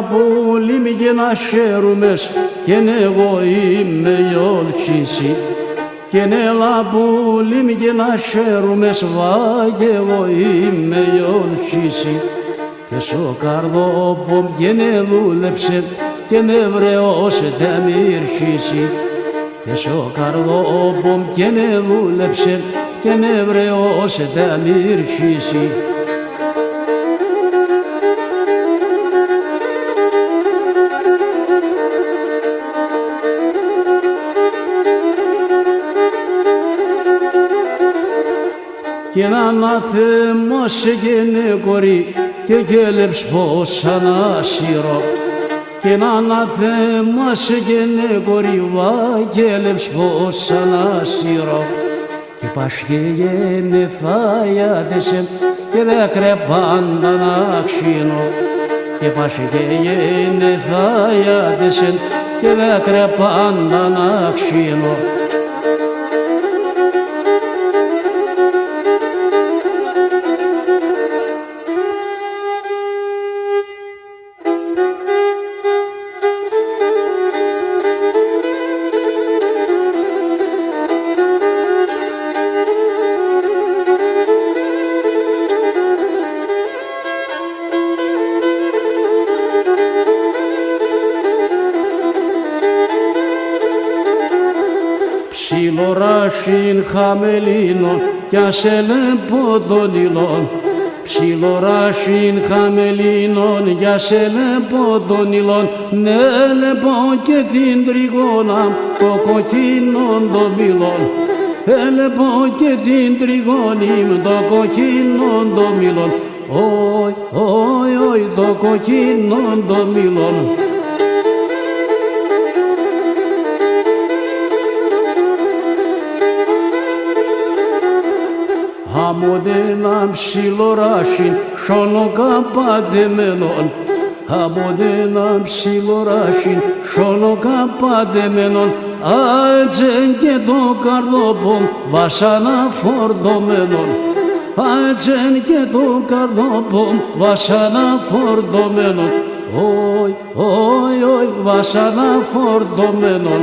πουλί μη και να χαίρομες και εγώ είμαι η όλκηση. Και νέλα πουλί μη και να χαίρομες βά και εγώ είμαι η όλκηση. Και σο καρδόπομ και ναι δούλεψε και ναι βρεώς δε μ' ήρχιση. Και σο καρδόπομ και ναι δούλεψε και ναι βρεώς δε μ' ήρχιση. Και να θέμασε και ναι κορί και κέλεψ πως ανάσυρο. Και να θέμασε και ναι κορί βά κέλεψ πως ανάσυρο. Και πας και γένε φάιατεσαι και δε κρεπάντα να ξύνω. Και πας και γένε φάιατεσαι και δε κρεπάντα να ξύνω. Ψιλοράσιν χαμελίνον κι άσε λεμπό τον ήλον. Ψιλοράσιν χαμελίνον κι άσε λεμπό τον ήλον. Ναι λεμπό και την τριγώνα το κοκκίνον το μήλον. Λεμπό και την τριγώνη το κοκκίνον το μήλον. Όι, όι, όι το κοκκίνον το μήλον. Αμοντένα ψιλοράσιν σονοκαπαδεμένον. Αμοντένα ψιλοράσιν σονοκαπαδεμένον. Άτζεν και το καρδόπομ βασάνα φορδομένον. Άτζεν και το καρδόπομ βασάνα φορδομένον. Όι, όι, όι βασάνα φορδομένον.